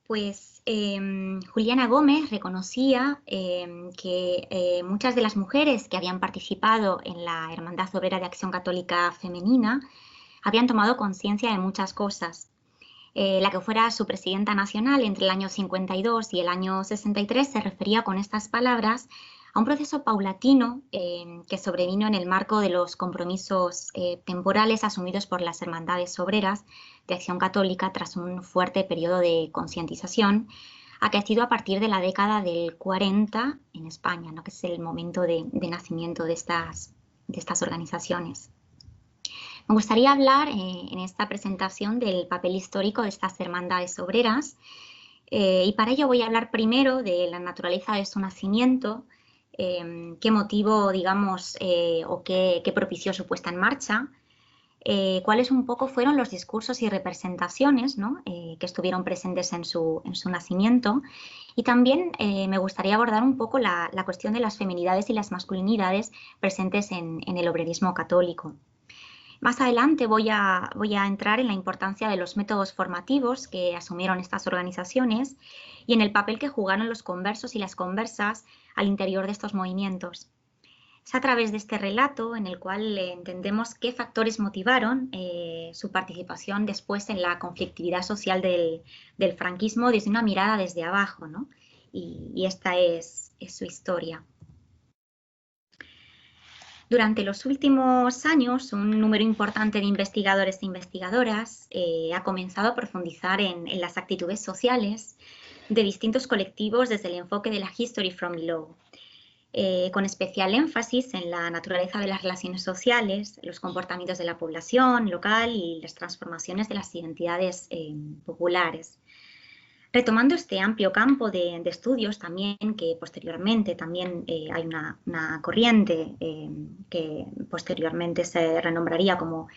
Pues Juliana Gómez reconocía que muchas de las mujeres que habían participado en la Hermandad Obrera de Acción Católica Femenina habían tomado conciencia de muchas cosas. La que fuera su presidenta nacional entre el año 52 y el año 63 se refería con estas palabras a un proceso paulatino que sobrevino en el marco de los compromisos temporales asumidos por las hermandades obreras de Acción Católica tras un fuerte periodo de concientización acaecido a partir de la década del 40 en España, ¿no? Que es el momento de nacimiento de estas organizaciones. Me gustaría hablar en esta presentación del papel histórico de estas hermandades obreras y para ello voy a hablar primero de la naturaleza de su nacimiento, qué motivo, digamos, o qué propició su puesta en marcha, cuáles un poco fueron los discursos y representaciones, ¿no? Que estuvieron presentes en su nacimiento, y también me gustaría abordar un poco la cuestión de las feminidades y las masculinidades presentes en el obrerismo católico. Más adelante voy a entrar en la importancia de los métodos formativos que asumieron estas organizaciones y en el papel que jugaron los conversos y las conversas al interior de estos movimientos. Es a través de este relato en el cual entendemos qué factores motivaron su participación después en la conflictividad social del franquismo desde una mirada desde abajo, ¿no? Y esta es su historia. Durante los últimos años, un número importante de investigadores e investigadoras ha comenzado a profundizar en las actitudes sociales de distintos colectivos desde el enfoque de la History from Below, con especial énfasis en la naturaleza de las relaciones sociales, los comportamientos de la población local y las transformaciones de las identidades populares. Retomando este amplio campo de estudios también, que posteriormente también hay una corriente que posteriormente se renombraría como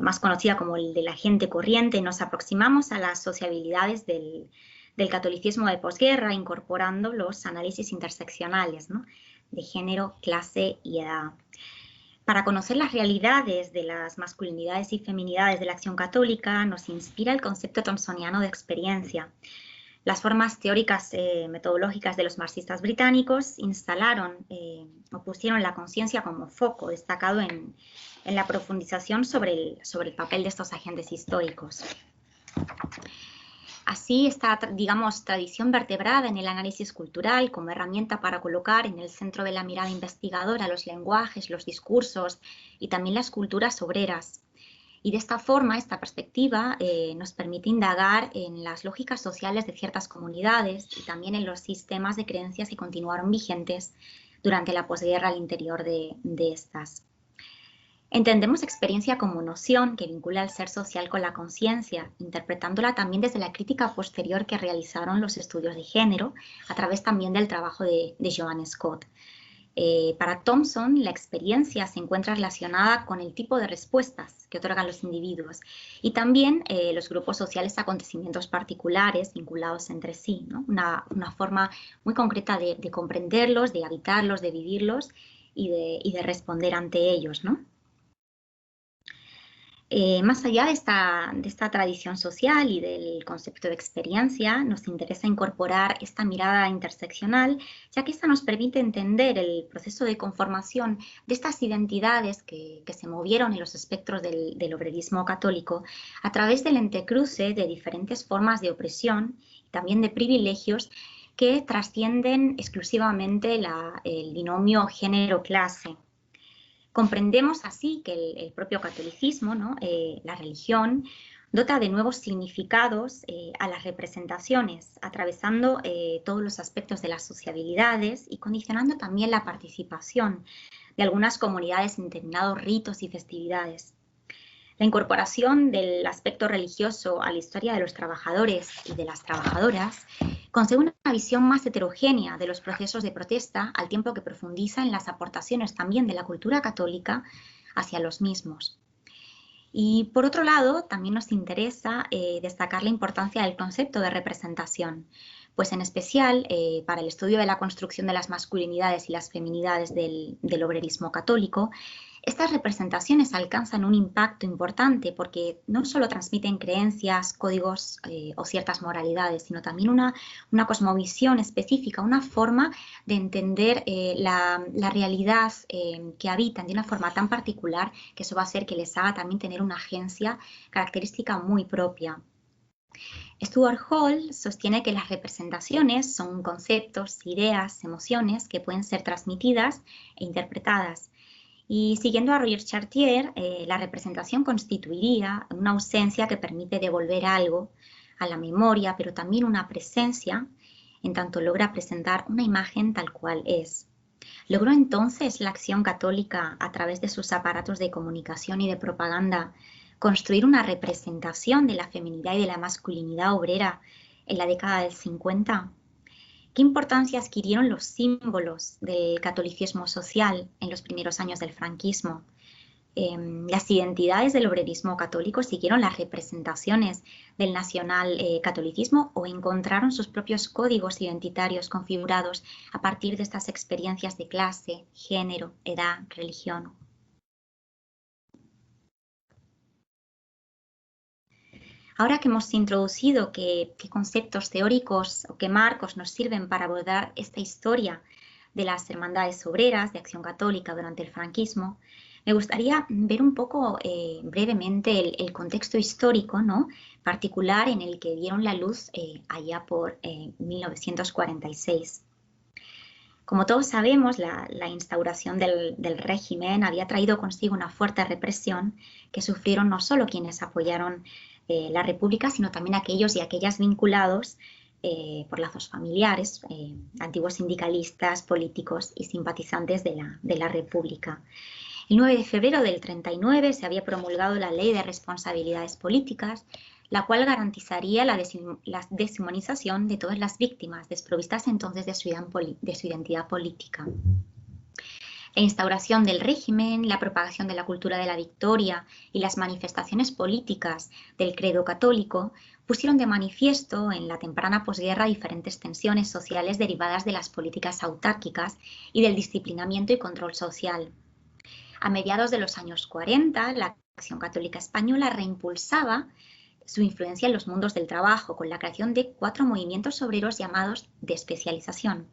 más conocida como el de la gente corriente, nos aproximamos a las sociabilidades del catolicismo de posguerra, incorporando los análisis interseccionales, ¿no? De género, clase y edad. Para conocer las realidades de las masculinidades y feminidades de la acción católica nos inspira el concepto thomsoniano de experiencia. Las formas teóricas metodológicas de los marxistas británicos instalaron o pusieron la conciencia como foco destacado en la profundización sobre el papel de estos agentes históricos. Así, esta, digamos, tradición vertebrada en el análisis cultural como herramienta para colocar en el centro de la mirada investigadora los lenguajes, los discursos y también las culturas obreras. Y de esta forma, esta perspectiva nos permite indagar en las lógicas sociales de ciertas comunidades y también en los sistemas de creencias que continuaron vigentes durante la posguerra al interior de estas. Entendemos experiencia como noción que vincula el ser social con la conciencia, interpretándola también desde la crítica posterior que realizaron los estudios de género, a través también del trabajo de Joan Scott. Para Thompson, la experiencia se encuentra relacionada con el tipo de respuestas que otorgan los individuos y también los grupos sociales a acontecimientos particulares vinculados entre sí, ¿no? Una forma muy concreta de comprenderlos, de habitarlos, de vivirlos y de responder ante ellos, ¿no? Más allá de esta tradición social y del concepto de experiencia, nos interesa incorporar esta mirada interseccional, ya que esta nos permite entender el proceso de conformación de estas identidades que se movieron en los espectros del obrerismo católico a través del entrecruce de diferentes formas de opresión y también de privilegios que trascienden exclusivamente el binomio género-clase. Comprendemos así que el propio catolicismo, ¿no? La religión, dota de nuevos significados a las representaciones, atravesando todos los aspectos de las sociabilidades y condicionando también la participación de algunas comunidades en determinados ritos y festividades. La incorporación del aspecto religioso a la historia de los trabajadores y de las trabajadoras concede una visión más heterogénea de los procesos de protesta, al tiempo que profundiza en las aportaciones también de la cultura católica hacia los mismos. Y por otro lado, también nos interesa destacar la importancia del concepto de representación, pues en especial para el estudio de la construcción de las masculinidades y las feminidades del obrerismo católico, Estas representaciones alcanzan un impacto importante porque no solo transmiten creencias, códigos o ciertas moralidades, sino también una cosmovisión específica, una forma de entender la realidad que habitan de una forma tan particular que eso va a hacer que les haga también tener una agencia característica muy propia. Stuart Hall sostiene que las representaciones son conceptos, ideas, emociones que pueden ser transmitidas e interpretadas. Y siguiendo a Roger Chartier, la representación constituiría una ausencia que permite devolver algo a la memoria, pero también una presencia, en tanto logra presentar una imagen tal cual es. ¿Logró entonces la Acción Católica, a través de sus aparatos de comunicación y de propaganda, construir una representación de la feminidad y de la masculinidad obrera en la década del 50? ¿Qué importancia adquirieron los símbolos del catolicismo social en los primeros años del franquismo? Las identidades del obrerismo católico siguieron las representaciones del nacional catolicismo o encontraron sus propios códigos identitarios configurados a partir de estas experiencias de clase, género, edad, religión. Ahora que hemos introducido qué conceptos teóricos o qué marcos nos sirven para abordar esta historia de las hermandades obreras de Acción Católica durante el franquismo, me gustaría ver un poco brevemente el contexto histórico, ¿no?, particular en el que dieron la luz allá por 1946. Como todos sabemos, la instauración del régimen había traído consigo una fuerte represión que sufrieron no solo quienes apoyaron la República, sino también aquellos y aquellas vinculados por lazos familiares, antiguos sindicalistas, políticos y simpatizantes de la República. El 9 de febrero del 39 se había promulgado la Ley de Responsabilidades Políticas, la cual garantizaría la deshumanización de todas las víctimas, desprovistas entonces de su identidad política. La instauración del régimen, la propagación de la cultura de la victoria y las manifestaciones políticas del credo católico pusieron de manifiesto en la temprana posguerra diferentes tensiones sociales derivadas de las políticas autárquicas y del disciplinamiento y control social. A mediados de los años 40, la Acción Católica Española reimpulsaba su influencia en los mundos del trabajo con la creación de 4 movimientos obreros llamados de especialización,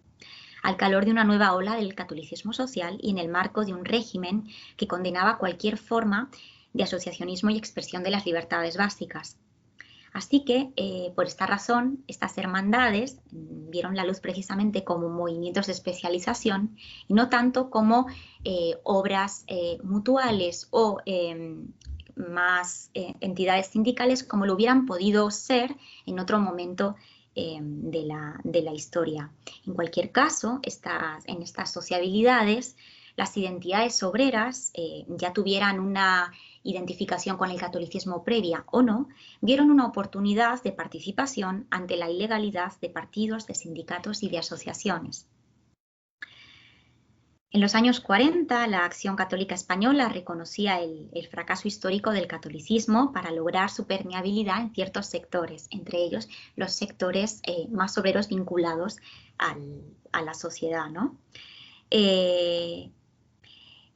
al calor de una nueva ola del catolicismo social y en el marco de un régimen que condenaba cualquier forma de asociacionismo y expresión de las libertades básicas. Así que, por esta razón, estas hermandades vieron la luz precisamente como movimientos de especialización y no tanto como obras mutuales o más entidades sindicales como lo hubieran podido ser en otro momento de la historia. En cualquier caso, en estas sociabilidades, las identidades obreras, ya tuvieran una identificación con el catolicismo previa o no, vieron una oportunidad de participación ante la ilegalidad de partidos, de sindicatos y de asociaciones. En los años 40, la Acción Católica Española reconocía el fracaso histórico del catolicismo para lograr su permeabilidad en ciertos sectores, entre ellos los sectores más obreros vinculados a la sociedad, ¿no?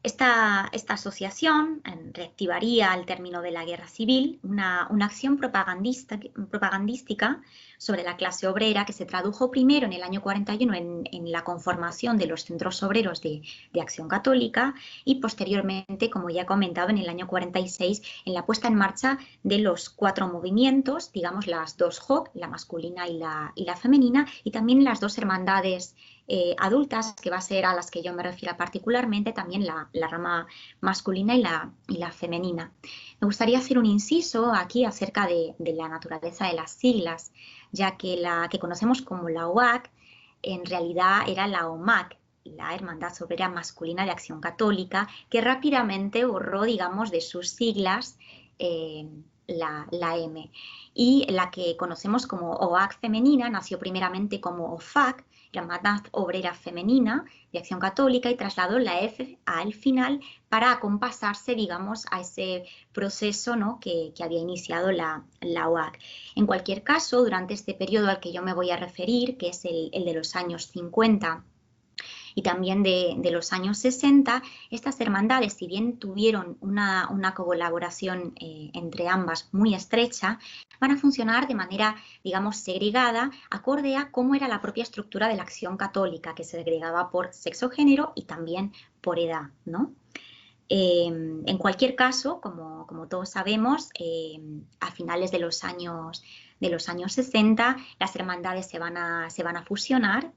Esta asociación reactivaría al término de la guerra civil una acción propagandística sobre la clase obrera que se tradujo primero en el año 41 en la conformación de los centros obreros de Acción Católica y posteriormente, como ya he comentado, en el año 46 en la puesta en marcha de los 4 movimientos, digamos las 2 JOC, la masculina y la femenina, y también las 2 hermandades adultas, que va a ser a las que yo me refiero particularmente, también la rama masculina y la femenina. Me gustaría hacer un inciso aquí acerca de la naturaleza de las siglas, ya que la que conocemos como la OAC en realidad era la OMAC, la Hermandad Obrera Masculina de Acción Católica, que rápidamente borró, digamos, de sus siglas la M. Y la que conocemos como OAC femenina nació primeramente como OFAC, Hermandad Obrera Femenina de Acción Católica, y trasladó la F al final para acompasarse, digamos, a ese proceso, ¿no?, que había iniciado la OAC. En cualquier caso, durante este periodo al que yo me voy a referir, que es el de los años 50 y también de los años 60, estas hermandades, si bien tuvieron una colaboración entre ambas muy estrecha, van a funcionar de manera, digamos, segregada, acorde a cómo era la propia estructura de la acción católica, que se segregaba por sexo-género y también por edad, ¿no? En cualquier caso, como todos sabemos, a finales de los años 60, las hermandades se van a fusionar,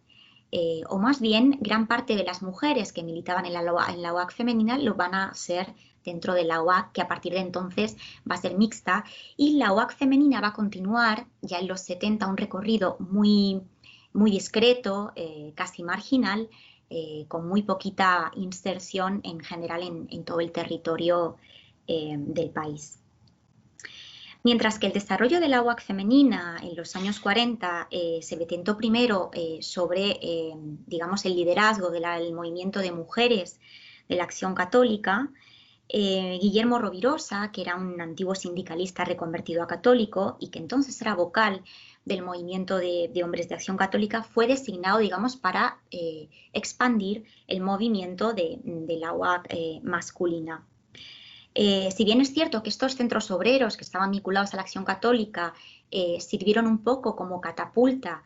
o más bien gran parte de las mujeres que militaban en la UAC femenina lo van a ser dentro de la UAC, que a partir de entonces va a ser mixta, y la UAC femenina va a continuar ya en los 70 un recorrido muy, muy discreto, casi marginal, con muy poquita inserción en general en todo el territorio del país. Mientras que el desarrollo de la UAC femenina en los años 40 se detentó primero sobre, digamos, el liderazgo del movimiento de mujeres de la Acción Católica, Guillermo Rovirosa, que era un antiguo sindicalista reconvertido a católico y que entonces era vocal del movimiento de hombres de Acción Católica, fue designado, digamos, para expandir el movimiento de la UAC masculina. Si bien es cierto que estos centros obreros que estaban vinculados a la Acción Católica sirvieron un poco como catapulta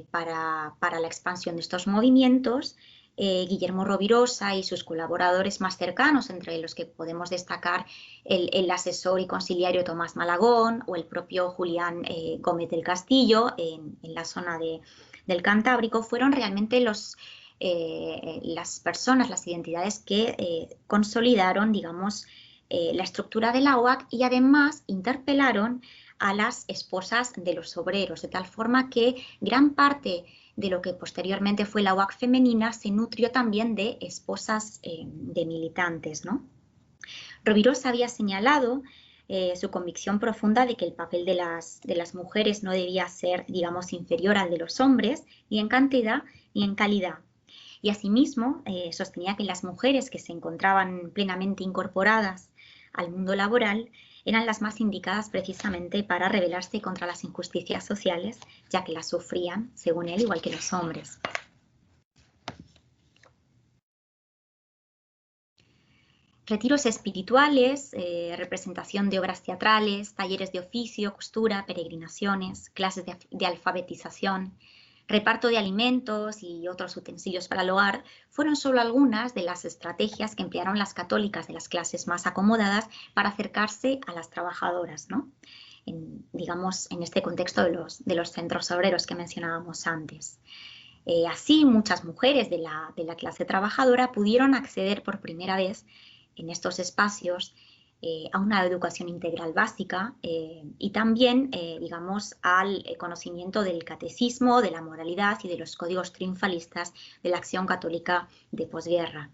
para la expansión de estos movimientos, Guillermo Rovirosa y sus colaboradores más cercanos, entre los que podemos destacar el asesor y conciliario Tomás Malagón o el propio Julián Gómez del Castillo en la zona del Cantábrico, fueron realmente las personas, las identidades que consolidaron, digamos, la estructura de la UAC y además interpelaron a las esposas de los obreros, de tal forma que gran parte de lo que posteriormente fue la UAC femenina se nutrió también de esposas de militantes, ¿no? Rovirosa había señalado su convicción profunda de que el papel de las mujeres no debía ser, digamos, inferior al de los hombres, ni en cantidad ni en calidad. Y asimismo sostenía que las mujeres que se encontraban plenamente incorporadas al mundo laboral eran las más indicadas precisamente para rebelarse contra las injusticias sociales, ya que las sufrían, según él, igual que los hombres. Retiros espirituales, representación de obras teatrales, talleres de oficio, costura, peregrinaciones, clases de alfabetización, reparto de alimentos y otros utensilios para el hogar fueron solo algunas de las estrategias que emplearon las católicas de las clases más acomodadas para acercarse a las trabajadoras, ¿no? Digamos, en este contexto de los centros obreros que mencionábamos antes. Así, muchas mujeres de la clase trabajadora pudieron acceder por primera vez en estos espacios a una educación integral básica y también, digamos, al conocimiento del catecismo, de la moralidad y de los códigos triunfalistas de la acción católica de posguerra.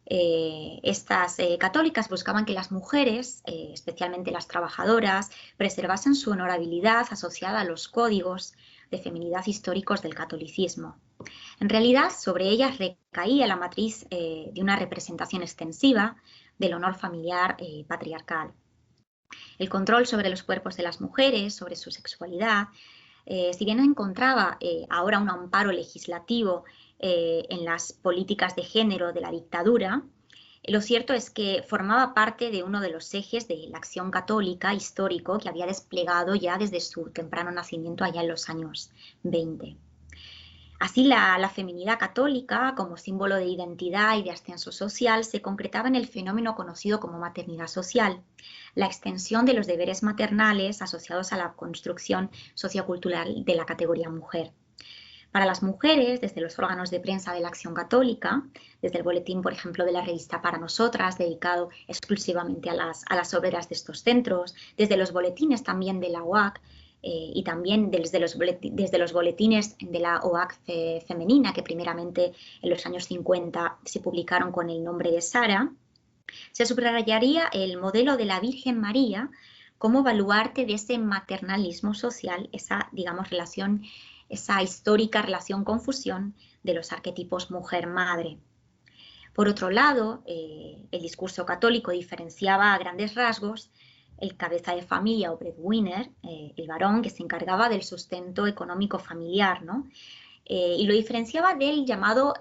Estas católicas buscaban que las mujeres, especialmente las trabajadoras, preservasen su honorabilidad asociada a los códigos de feminidad históricos del catolicismo. En realidad, sobre ellas recaía la matriz de una representación extensiva del honor familiar patriarcal. El control sobre los cuerpos de las mujeres, sobre su sexualidad, si bien no encontraba ahora un amparo legislativo en las políticas de género de la dictadura, lo cierto es que formaba parte de uno de los ejes de la acción católica histórico que había desplegado ya desde su temprano nacimiento allá en los años 20. Así la feminidad católica, como símbolo de identidad y de ascenso social, se concretaba en el fenómeno conocido como maternidad social, la extensión de los deberes maternales asociados a la construcción sociocultural de la categoría mujer. Para las mujeres, desde los órganos de prensa de la Acción Católica, desde el boletín, por ejemplo, de la revista Para Nosotras, dedicado exclusivamente a las obreras de estos centros, desde los boletines también de la UAC, y también desde los boletines de la OAC femenina, que primeramente en los años 50 se publicaron con el nombre de Sara, se subrayaría el modelo de la Virgen María como baluarte de ese maternalismo social, esa, digamos, relación, esa histórica relación-confusión de los arquetipos mujer-madre. Por otro lado, el discurso católico diferenciaba a grandes rasgos el cabeza de familia o breadwinner, el varón que se encargaba del sustento económico familiar, ¿no? y lo diferenciaba del llamado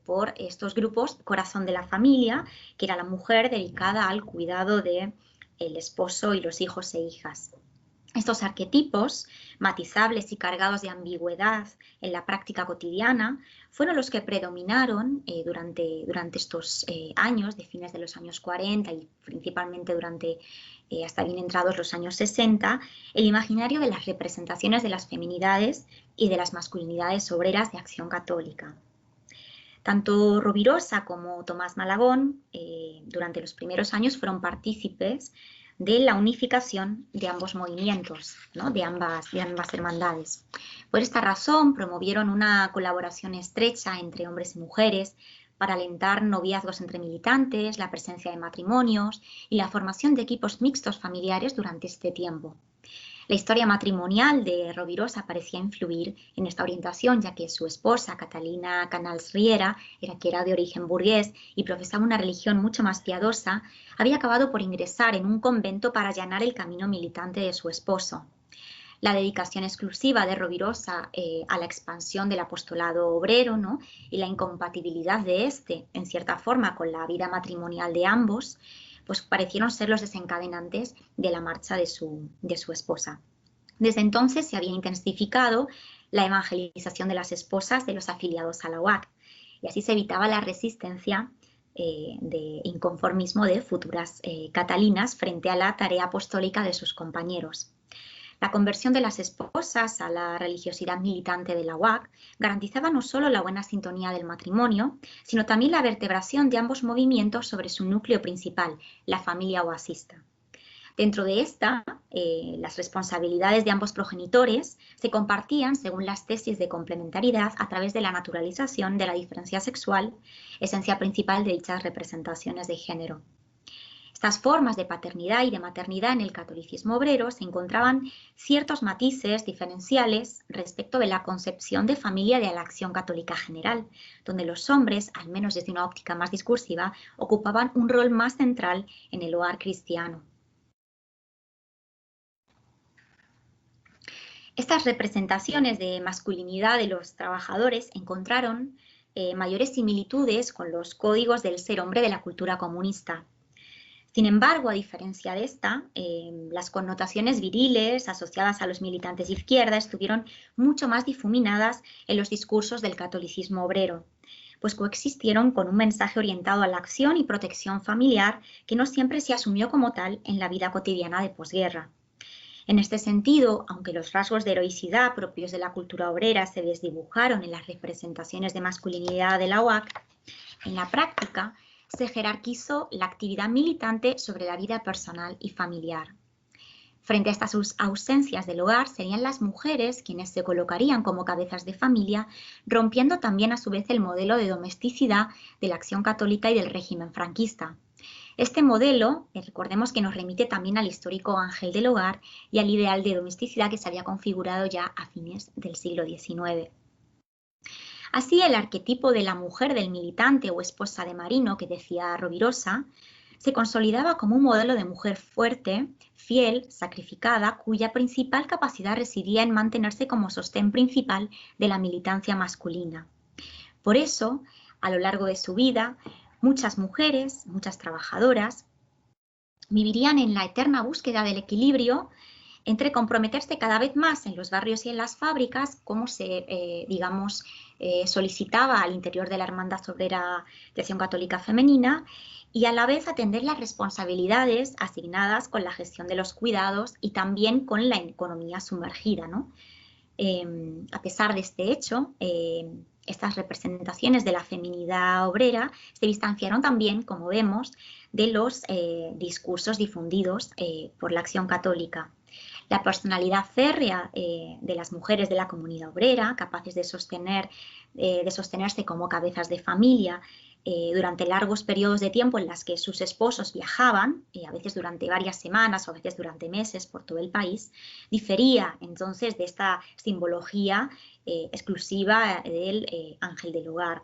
por estos grupos corazón de la familia, que era la mujer dedicada al cuidado del esposo y los hijos e hijas. Estos arquetipos, matizables y cargados de ambigüedad en la práctica cotidiana, fueron los que predominaron durante estos años, de fines de los años 40 y principalmente durante hasta bien entrados los años 60, el imaginario de las representaciones de las feminidades y de las masculinidades obreras de Acción Católica. Tanto Rovirosa como Tomás Malagón, durante los primeros años, fueron partícipes de la unificación de ambos movimientos, ¿no? de ambas hermandades. Por esta razón, promovieron una colaboración estrecha entre hombres y mujeres para alentar noviazgos entre militantes, la presencia de matrimonios y la formación de equipos mixtos familiares durante este tiempo. La historia matrimonial de Rovirosa parecía influir en esta orientación, ya que su esposa, Catalina Canals Riera, que era de origen burgués y profesaba una religión mucho más piadosa, había acabado por ingresar en un convento para allanar el camino militante de su esposo. La dedicación exclusiva de Rovirosa a la expansión del apostolado obrero, ¿no? y la incompatibilidad de este, en cierta forma, con la vida matrimonial de ambos, pues parecieron ser los desencadenantes de la marcha de su esposa. Desde entonces se había intensificado la evangelización de las esposas de los afiliados a la UAC, y así se evitaba la resistencia de inconformismo de futuras catalinas frente a la tarea apostólica de sus compañeros. La conversión de las esposas a la religiosidad militante de la UAC garantizaba no solo la buena sintonía del matrimonio, sino también la vertebración de ambos movimientos sobre su núcleo principal, la familia oasista. Dentro de esta, las responsabilidades de ambos progenitores se compartían según las tesis de complementariedad a través de la naturalización de la diferencia sexual, esencia principal de dichas representaciones de género. Estas formas de paternidad y de maternidad en el catolicismo obrero se encontraban ciertos matices diferenciales respecto de la concepción de familia de la Acción Católica general, donde los hombres, al menos desde una óptica más discursiva, ocupaban un rol más central en el hogar cristiano. Estas representaciones de masculinidad de los trabajadores encontraron mayores similitudes con los códigos del ser hombre de la cultura comunista. Sin embargo, a diferencia de esta, las connotaciones viriles asociadas a los militantes de izquierda estuvieron mucho más difuminadas en los discursos del catolicismo obrero, pues coexistieron con un mensaje orientado a la acción y protección familiar que no siempre se asumió como tal en la vida cotidiana de posguerra. En este sentido, aunque los rasgos de heroicidad propios de la cultura obrera se desdibujaron en las representaciones de masculinidad de la UAC, en la práctica se jerarquizó la actividad militante sobre la vida personal y familiar. Frente a estas ausencias del hogar, serían las mujeres quienes se colocarían como cabezas de familia, rompiendo también a su vez el modelo de domesticidad de la Acción Católica y del régimen franquista. Este modelo, recordemos que nos remite también al histórico ángel del hogar y al ideal de domesticidad que se había configurado ya a fines del siglo XIX. Así, el arquetipo de la mujer del militante o esposa de marino que decía Rovirosa se consolidaba como un modelo de mujer fuerte, fiel, sacrificada, cuya principal capacidad residía en mantenerse como sostén principal de la militancia masculina. Por eso, a lo largo de su vida, muchas mujeres, muchas trabajadoras, vivirían en la eterna búsqueda del equilibrio entre comprometerse cada vez más en los barrios y en las fábricas, como se, solicitaba al interior de la Hermandad Obrera de Acción Católica Femenina, y a la vez atender las responsabilidades asignadas con la gestión de los cuidados y también con la economía sumergida, ¿no? A pesar de este hecho, estas representaciones de la feminidad obrera se distanciaron también, como vemos, de los discursos difundidos por la Acción Católica. La personalidad férrea de las mujeres de la comunidad obrera, capaces de sostenerse como cabezas de familia durante largos periodos de tiempo en las que sus esposos viajaban, a veces durante varias semanas o a veces durante meses por todo el país, difería entonces de esta simbología exclusiva del ángel del hogar.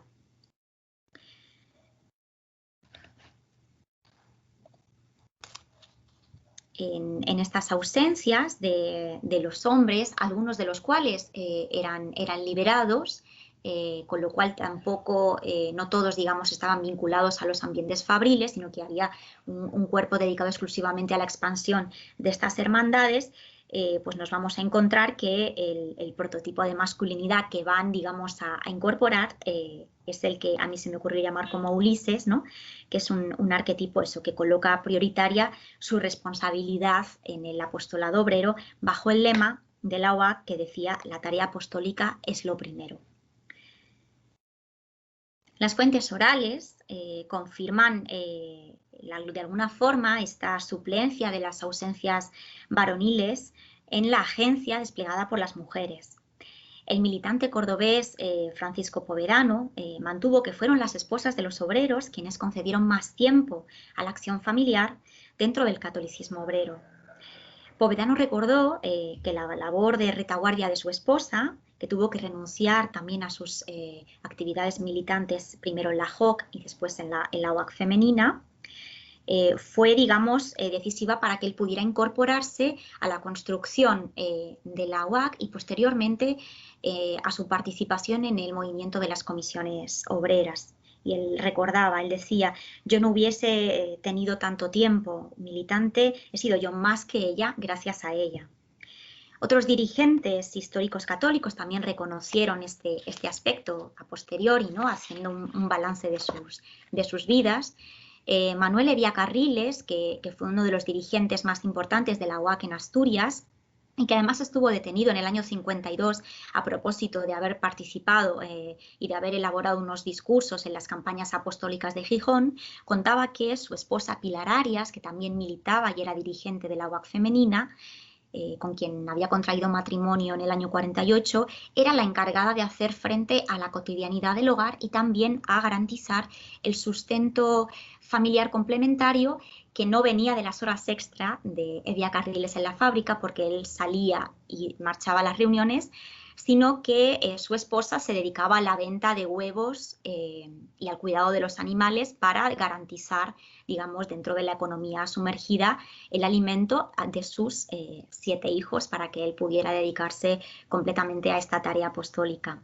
En estas ausencias de los hombres, algunos de los cuales eran liberados, con lo cual tampoco, no todos, digamos, estaban vinculados a los ambientes fabriles, sino que había un cuerpo dedicado exclusivamente a la expansión de estas hermandades. Pues nos vamos a encontrar que el prototipo de masculinidad que van, digamos, a incorporar es el que a mí se me ocurrió llamar como Ulises, ¿no? Que es un arquetipo eso, que coloca prioritaria su responsabilidad en el apostolado obrero bajo el lema de la OAC que decía: la tarea apostólica es lo primero. Las fuentes orales confirman de alguna forma esta suplencia de las ausencias varoniles en la agencia desplegada por las mujeres. El militante cordobés Francisco Povedano mantuvo que fueron las esposas de los obreros quienes concedieron más tiempo a la acción familiar dentro del catolicismo obrero. Povedano recordó que la labor de retaguardia de su esposa, que tuvo que renunciar también a sus actividades militantes, primero en la JOC y después en la OAC femenina, fue, digamos, decisiva para que él pudiera incorporarse a la construcción de la OAC y posteriormente a su participación en el movimiento de las comisiones obreras. Y él recordaba, él decía: yo no hubiese tenido tanto tiempo militante, he sido yo más que ella gracias a ella. Otros dirigentes históricos católicos también reconocieron este aspecto a posteriori, ¿no? Haciendo un balance de sus vidas. Manuel Evia Carriles, que fue uno de los dirigentes más importantes de la OAC en Asturias, y que además estuvo detenido en el año 52 a propósito de haber participado y de haber elaborado unos discursos en las campañas apostólicas de Gijón, contaba que su esposa Pilar Arias, que también militaba y era dirigente de la OAC femenina, con quien había contraído matrimonio en el año 48, era la encargada de hacer frente a la cotidianidad del hogar y también a garantizar el sustento familiar complementario que no venía de las horas extra de Evia Carriles en la fábrica, porque él salía y marchaba a las reuniones, sino que su esposa se dedicaba a la venta de huevos y al cuidado de los animales para garantizar, digamos, dentro de la economía sumergida, el alimento de sus 7 hijos para que él pudiera dedicarse completamente a esta tarea apostólica.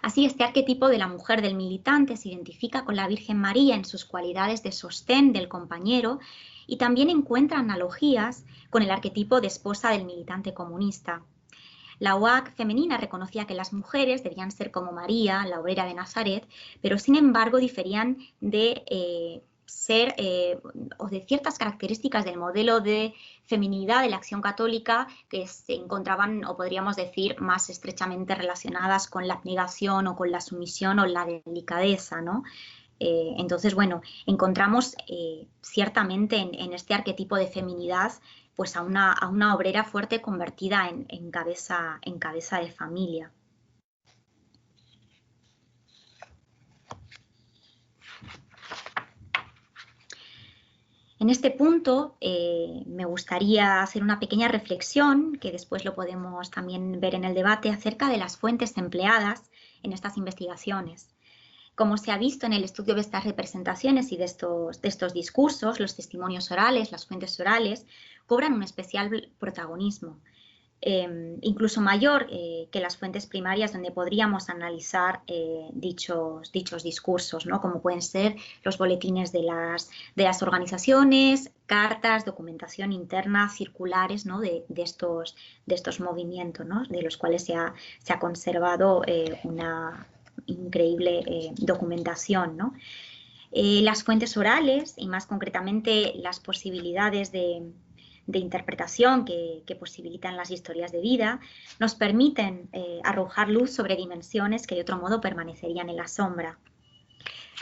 Así, este arquetipo de la mujer del militante se identifica con la Virgen María en sus cualidades de sostén del compañero y también encuentra analogías con el arquetipo de esposa del militante comunista. La OAC femenina reconocía que las mujeres debían ser como María, la obrera de Nazaret, pero sin embargo diferían de ser o de ciertas características del modelo de feminidad de la acción católica que se encontraban, o podríamos decir, más estrechamente relacionadas con la abnegación o con la sumisión o la delicadeza, ¿no? Entonces, bueno, encontramos ciertamente en este arquetipo de feminidad pues a una obrera fuerte convertida en cabeza de familia. En este punto me gustaría hacer una pequeña reflexión, que después lo podemos también ver en el debate, acerca de las fuentes empleadas en estas investigaciones. Como se ha visto en el estudio de estas representaciones y de estos discursos, los testimonios orales, las fuentes orales, cobran un especial protagonismo, incluso mayor que las fuentes primarias donde podríamos analizar dichos discursos, ¿no? Como pueden ser los boletines de las organizaciones, cartas, documentación interna, circulares, ¿no? de estos movimientos, ¿no? De los cuales se ha conservado una increíble documentación, ¿no? Las fuentes orales y más concretamente las posibilidades de interpretación que posibilitan las historias de vida nos permiten arrojar luz sobre dimensiones que de otro modo permanecerían en la sombra.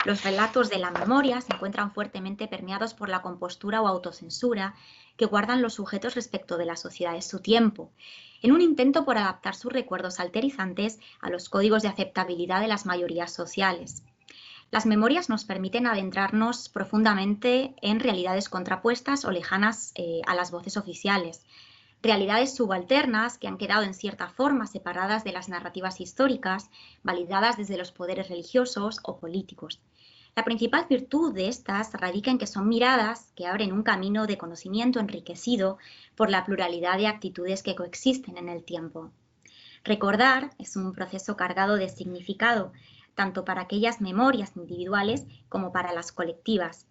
Los relatos de la memoria se encuentran fuertemente permeados por la compostura o autocensura que guardan los sujetos respecto de la sociedad de su tiempo, en un intento por adaptar sus recuerdos alterizantes a los códigos de aceptabilidad de las mayorías sociales. Las memorias nos permiten adentrarnos profundamente en realidades contrapuestas o lejanas a las voces oficiales, realidades subalternas que han quedado en cierta forma separadas de las narrativas históricas, validadas desde los poderes religiosos o políticos. La principal virtud de estas radica en que son miradas que abren un camino de conocimiento enriquecido por la pluralidad de actitudes que coexisten en el tiempo. Recordar es un proceso cargado de significado, tanto para aquellas memorias individuales como para las colectivas.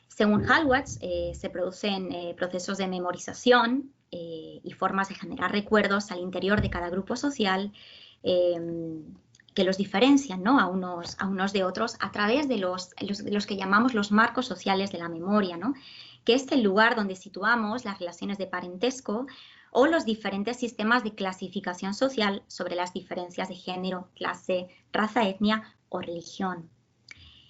Según Hallward, se producen procesos de memorización y formas de generar recuerdos al interior de cada grupo social que los diferencian, ¿no?, a unos de otros a través de los que llamamos los marcos sociales de la memoria, ¿no?, que es el lugar donde situamos las relaciones de parentesco o los diferentes sistemas de clasificación social sobre las diferencias de género, clase, raza, etnia o religión.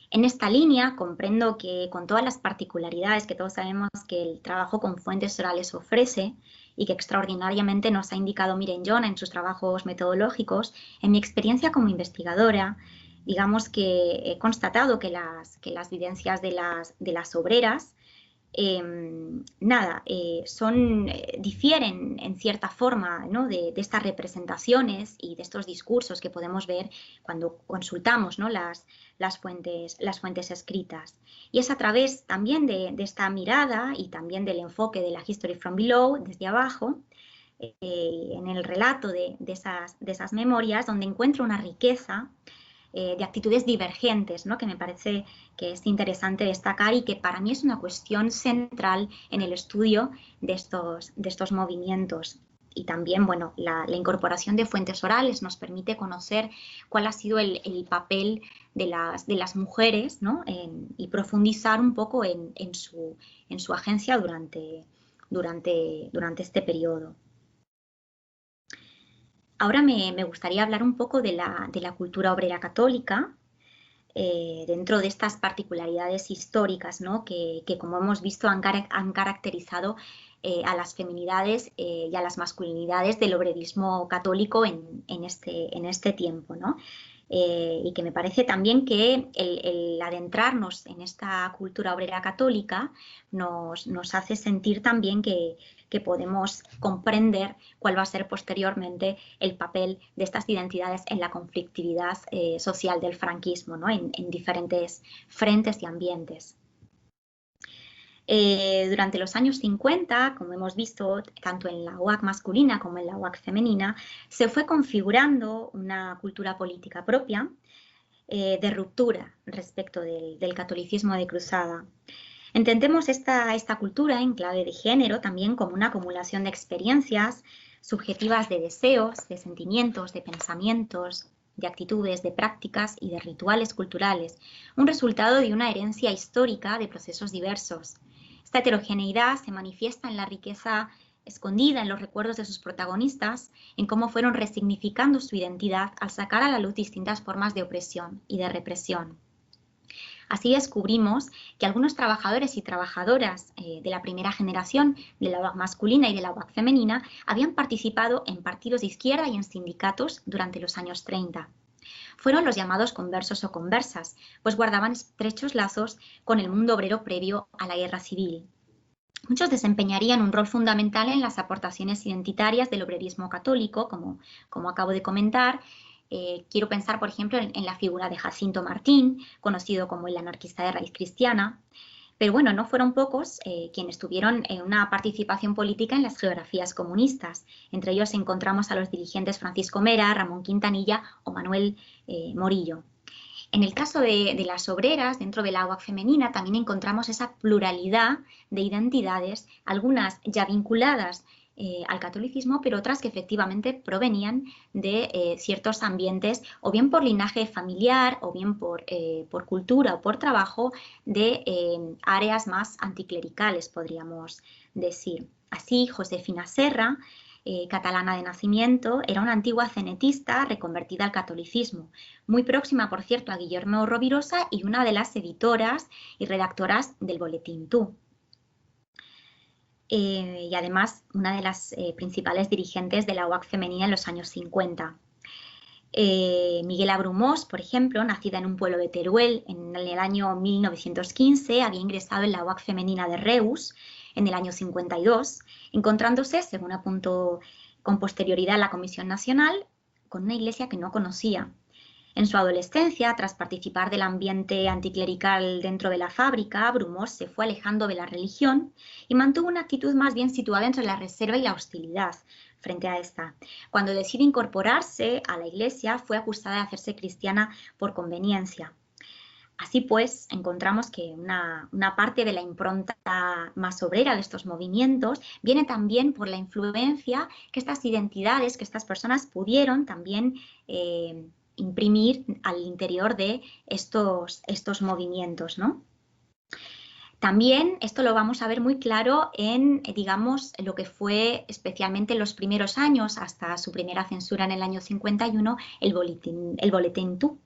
En esta línea comprendo que con todas las particularidades que todos sabemos que el trabajo con fuentes orales ofrece y que extraordinariamente nos ha indicado Miren Jona en sus trabajos metodológicos, en mi experiencia como investigadora, digamos que he constatado que las vivencias de las obreras difieren en cierta forma, ¿no?, de estas representaciones y de estos discursos que podemos ver cuando consultamos, ¿no?, las fuentes escritas. Y es a través también de esta mirada y también del enfoque de la History from Below, desde abajo, en el relato de esas memorias, donde encuentro una riqueza de actitudes divergentes, ¿no?, que me parece que es interesante destacar y que para mí es una cuestión central en el estudio de estos movimientos. Y también, bueno, la incorporación de fuentes orales nos permite conocer cuál ha sido el papel de las mujeres, ¿no?, y profundizar un poco en su agencia durante este periodo. Ahora me gustaría hablar un poco de la cultura obrera católica, dentro de estas particularidades históricas, ¿no?, que como hemos visto han caracterizado a las feminidades y a las masculinidades del obrerismo católico en este tiempo, ¿no? Y que me parece también que el adentrarnos en esta cultura obrera católica nos hace sentir también que podemos comprender cuál va a ser posteriormente el papel de estas identidades en la conflictividad social del franquismo, ¿no?, en diferentes frentes y ambientes. Durante los años 50, como hemos visto, tanto en la UAC masculina como en la UAC femenina, se fue configurando una cultura política propia de ruptura respecto del catolicismo de cruzada. Entendemos esta cultura en clave de género también como una acumulación de experiencias subjetivas de deseos, de sentimientos, de pensamientos, de actitudes, de prácticas y de rituales culturales, un resultado de una herencia histórica de procesos diversos. Esta heterogeneidad se manifiesta en la riqueza escondida en los recuerdos de sus protagonistas, en cómo fueron resignificando su identidad al sacar a la luz distintas formas de opresión y de represión. Así descubrimos que algunos trabajadores y trabajadoras de la primera generación de la UAC masculina y de la UAC femenina habían participado en partidos de izquierda y en sindicatos durante los años 30. Fueron los llamados conversos o conversas, pues guardaban estrechos lazos con el mundo obrero previo a la guerra civil. Muchos desempeñarían un rol fundamental en las aportaciones identitarias del obrerismo católico, como acabo de comentar. Quiero pensar, por ejemplo, en la figura de Jacinto Martín, conocido como el anarquista de raíz cristiana. Pero bueno, no fueron pocos quienes tuvieron una participación política en las geografías comunistas. Entre ellos encontramos a los dirigentes Francisco Mera, Ramón Quintanilla o Manuel Morillo. En el caso de las obreras, dentro de la UAC femenina, también encontramos esa pluralidad de identidades, algunas ya vinculadas al catolicismo, pero otras que efectivamente provenían de ciertos ambientes, o bien por linaje familiar, o bien por cultura o por trabajo, de áreas más anticlericales, podríamos decir. Así, Josefina Serra, catalana de nacimiento, era una antigua cenetista reconvertida al catolicismo, muy próxima, por cierto, a Guillermo Rovirosa y una de las editoras y redactoras del Boletín Tú. Y además una de las principales dirigentes de la UAC femenina en los años 50. Miguel Abrumós, por ejemplo, nacida en un pueblo de Teruel en el año 1915, había ingresado en la UAC femenina de Reus en el año 52, encontrándose, según apuntó con posterioridad la Comisión Nacional, con una iglesia que no conocía. En su adolescencia, tras participar del ambiente anticlerical dentro de la fábrica, Brumós se fue alejando de la religión y mantuvo una actitud más bien situada entre la reserva y la hostilidad frente a esta. Cuando decide incorporarse a la Iglesia, fue acusada de hacerse cristiana por conveniencia. Así pues, encontramos que una parte de la impronta más obrera de estos movimientos viene también por la influencia que estas identidades, que estas personas pudieron también imprimir al interior de estos movimientos, ¿no? También esto lo vamos a ver muy claro en, digamos, lo que fue especialmente en los primeros años, hasta su primera censura en el año 51, el Boletín Tú,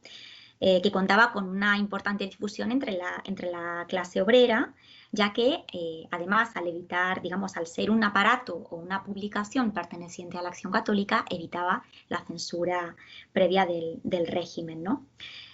que contaba con una importante difusión entre la clase obrera, ya que además al evitar, digamos, al ser un aparato o una publicación perteneciente a la Acción Católica, evitaba la censura previa del régimen, ¿no?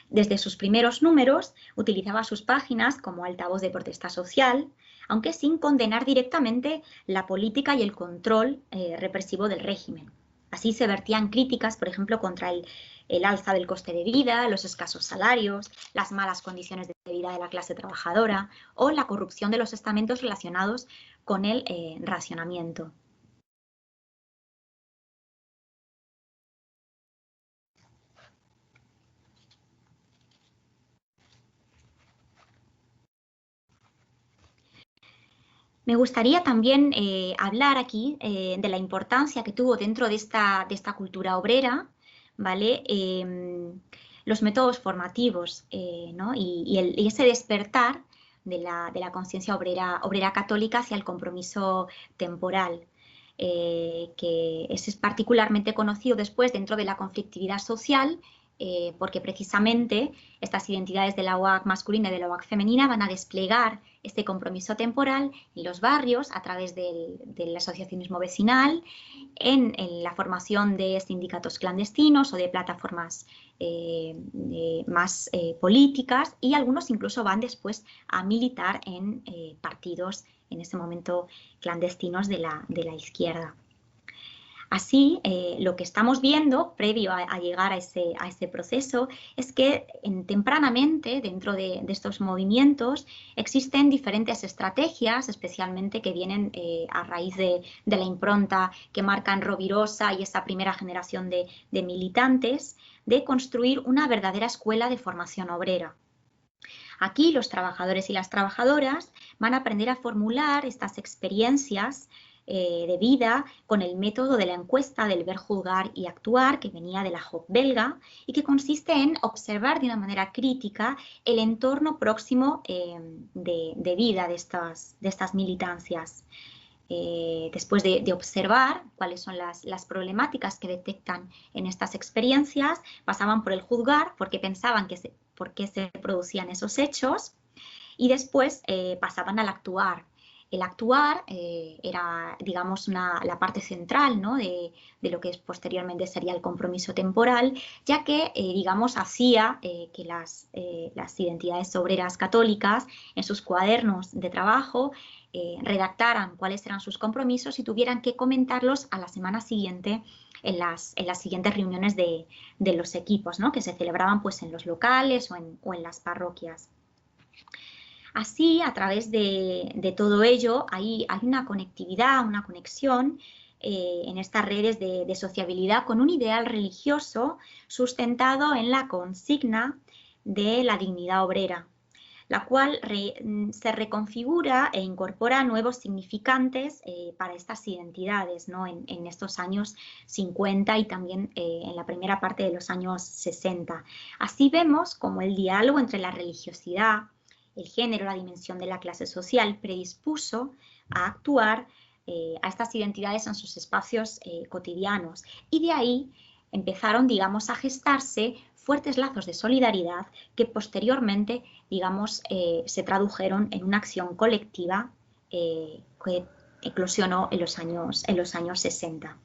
Desde sus primeros números utilizaba sus páginas como altavoz de protesta social, aunque sin condenar directamente la política y el control represivo del régimen. Así se vertían críticas, por ejemplo, contra el alza del coste de vida, los escasos salarios, las malas condiciones de vida de la clase trabajadora o la corrupción de los estamentos relacionados con el racionamiento. Me gustaría también hablar aquí de la importancia que tuvo dentro de esta cultura obrera, ¿vale? Los métodos formativos, ¿no? y ese despertar de la conciencia obrera católica hacia el compromiso temporal, que es particularmente conocido después dentro de la conflictividad social, porque precisamente estas identidades de la UAC masculina y de la UAC femenina van a desplegar este compromiso temporal en los barrios a través del asociacionismo vecinal, en la formación de sindicatos clandestinos o de plataformas más políticas, y algunos incluso van después a militar en partidos en ese momento clandestinos de la izquierda. Así, lo que estamos viendo, previo a llegar a ese proceso, es que tempranamente dentro de estos movimientos existen diferentes estrategias, especialmente que vienen a raíz de la impronta que marcan Rovirosa y esa primera generación de militantes, de construir una verdadera escuela de formación obrera. Aquí los trabajadores y las trabajadoras van a aprender a formular estas experiencias de vida con el método de la encuesta del ver, juzgar y actuar, que venía de la JOC belga y que consiste en observar de una manera crítica el entorno próximo de vida de estas militancias. Después de observar cuáles son las problemáticas que detectan en estas experiencias, pasaban por el juzgar, porque pensaban por qué se producían esos hechos, y después pasaban al actuar. El actuar era, digamos, la parte central, ¿no? de lo que posteriormente sería el compromiso temporal, ya que, digamos, hacía que las identidades obreras católicas en sus cuadernos de trabajo redactaran cuáles eran sus compromisos y tuvieran que comentarlos a la semana siguiente en las siguientes reuniones de los equipos, ¿no? Que se celebraban pues en los locales o en las parroquias. Así, a través de todo ello, hay una conectividad, una conexión en estas redes de sociabilidad con un ideal religioso sustentado en la consigna de la dignidad obrera, la cual se reconfigura e incorpora nuevos significantes para estas identidades, ¿no? en estos años 50 y también en la primera parte de los años 60. Así vemos como el diálogo entre la religiosidad, el género, la dimensión de la clase social predispuso a actuar a estas identidades en sus espacios cotidianos, y de ahí empezaron, digamos, a gestarse fuertes lazos de solidaridad que posteriormente, digamos, se tradujeron en una acción colectiva que eclosionó en los años 60.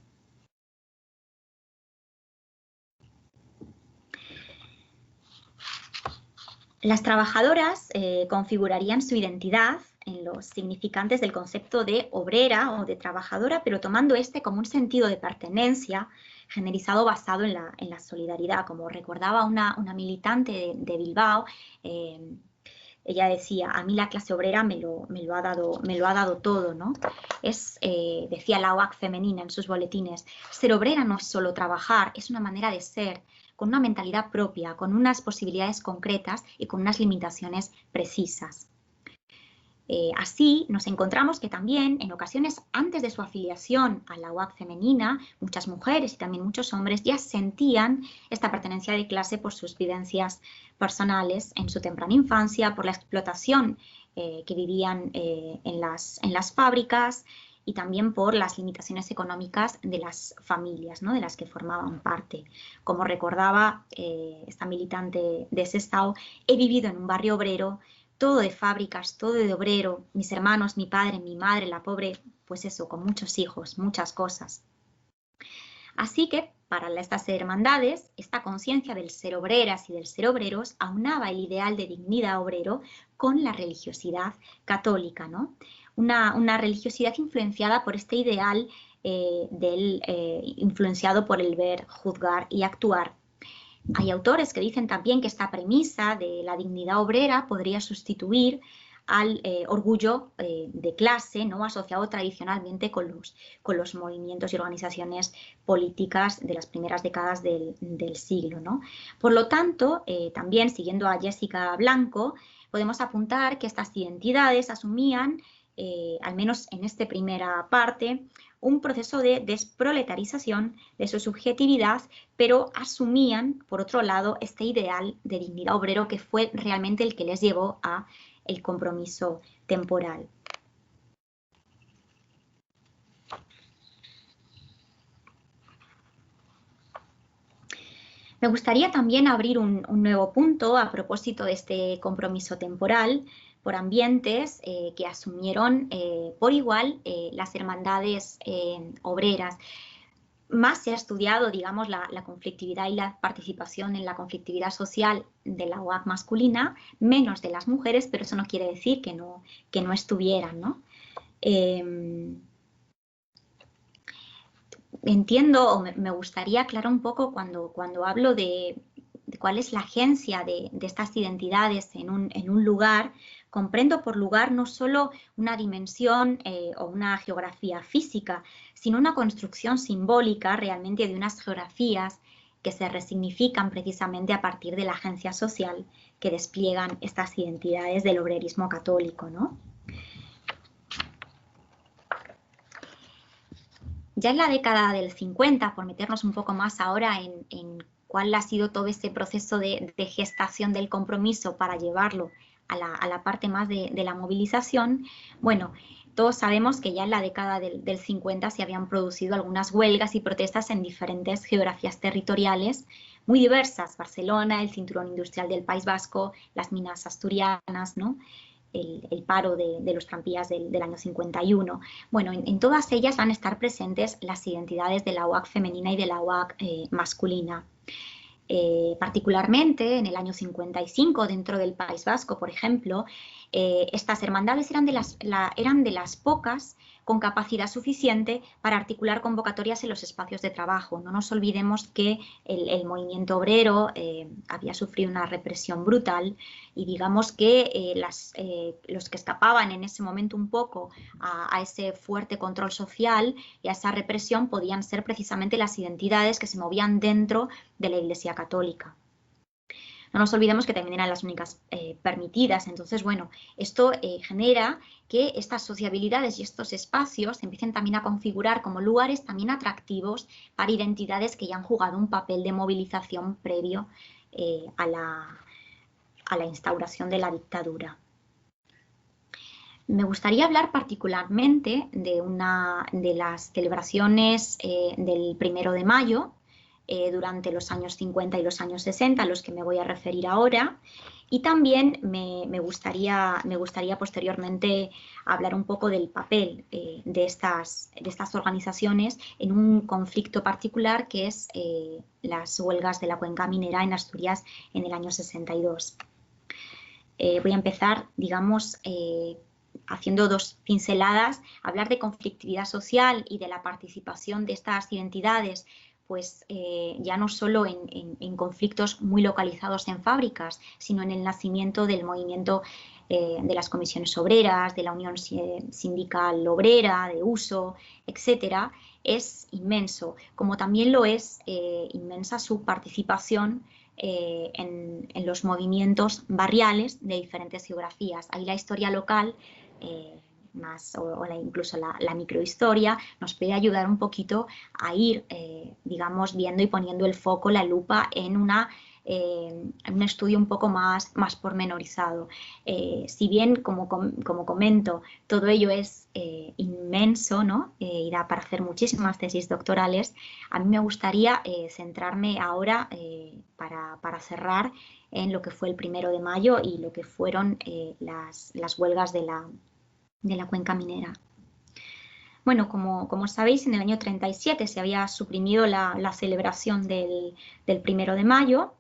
Las trabajadoras configurarían su identidad en los significantes del concepto de obrera o de trabajadora, pero tomando este como un sentido de pertenencia generalizado basado en la solidaridad. Como recordaba una militante de Bilbao, ella decía, a mí la clase obrera me lo ha dado todo, ¿no? Decía la UAC femenina en sus boletines, ser obrera no es solo trabajar, es una manera de ser, con una mentalidad propia, con unas posibilidades concretas y con unas limitaciones precisas. Así nos encontramos que también en ocasiones antes de su afiliación a la UAC femenina, muchas mujeres y también muchos hombres ya sentían esta pertenencia de clase por sus vivencias personales en su temprana infancia, por la explotación que vivían en las fábricas y también por las limitaciones económicas de las familias, ¿no?, de las que formaban parte. Como recordaba esta militante de Sestao, he vivido en un barrio obrero, todo de fábricas, todo de obrero, mis hermanos, mi padre, mi madre, la pobre, pues eso, con muchos hijos, muchas cosas. Así que, para estas hermandades, esta conciencia del ser obreras y del ser obreros aunaba el ideal de dignidad obrero con la religiosidad católica, ¿no? Una religiosidad influenciada por este ideal influenciado por el ver, juzgar y actuar. Hay autores que dicen también que esta premisa de la dignidad obrera podría sustituir al orgullo de clase, ¿no?, asociado tradicionalmente con los movimientos y organizaciones políticas de las primeras décadas del siglo, ¿no? Por lo tanto, también siguiendo a Jessica Blanco, podemos apuntar que estas identidades asumían, al menos en esta primera parte, un proceso de desproletarización de su subjetividad, pero asumían, por otro lado, este ideal de dignidad obrero que fue realmente el que les llevó a el compromiso temporal. Me gustaría también abrir un nuevo punto a propósito de este compromiso temporal por ambientes que asumieron por igual las hermandades obreras. Más se ha estudiado, digamos, la conflictividad y la participación en la conflictividad social de la UAC masculina, menos de las mujeres, pero eso no quiere decir que no estuvieran, ¿no? Entiendo, o me gustaría aclarar un poco cuando hablo de cuál es la agencia de estas identidades en un lugar. Comprendo por lugar no solo una dimensión o una geografía física, sino una construcción simbólica realmente de unas geografías que se resignifican precisamente a partir de la agencia social que despliegan estas identidades del obrerismo católico, ¿no? Ya en la década del 50, por meternos un poco más ahora en cuál ha sido todo este proceso de gestación del compromiso para llevarlo a la parte más de la movilización, bueno, todos sabemos que ya en la década del 50 se habían producido algunas huelgas y protestas en diferentes geografías territoriales muy diversas: Barcelona, el cinturón industrial del País Vasco, las minas asturianas, ¿no?, el paro de los tranvías del año 51. Bueno, en todas ellas van a estar presentes las identidades de la UAC femenina y de la UAC masculina. Particularmente en el año 55, dentro del País Vasco, por ejemplo, estas hermandades eran de las pocas con capacidad suficiente para articular convocatorias en los espacios de trabajo. No nos olvidemos que el movimiento obrero había sufrido una represión brutal y digamos que los que escapaban en ese momento un poco a ese fuerte control social y a esa represión podían ser precisamente las identidades que se movían dentro de la Iglesia católica. No nos olvidemos que también eran las únicas permitidas. Entonces, bueno, esto genera que estas sociabilidades y estos espacios empiecen también a configurar como lugares también atractivos para identidades que ya han jugado un papel de movilización previo a la instauración de la dictadura. Me gustaría hablar particularmente de las celebraciones del 1 de mayo, durante los años 50 y los años 60, a los que me voy a referir ahora, y también me gustaría posteriormente hablar un poco del papel de estas organizaciones en un conflicto particular que es las huelgas de la cuenca minera en Asturias en el año 62. Voy a empezar, digamos, haciendo dos pinceladas. Hablar de conflictividad social y de la participación de estas identidades, pues ya no solo en conflictos muy localizados en fábricas, sino en el nacimiento del movimiento de las comisiones obreras, de la Unión Sindical Obrera, de Uso, etcétera, es inmenso, como también lo es inmensa su participación en los movimientos barriales de diferentes geografías. Ahí la historia local, incluso la microhistoria, nos puede ayudar un poquito a ir, digamos, viendo y poniendo el foco, la lupa en un estudio un poco más pormenorizado. Si bien, como comento, todo ello es inmenso, ¿no? Y da para hacer muchísimas tesis doctorales, a mí me gustaría centrarme ahora, para cerrar, en lo que fue el 1 de mayo y lo que fueron las huelgas de la cuenca minera. Bueno, como sabéis, en el año 37 se había suprimido la celebración del 1 de mayo,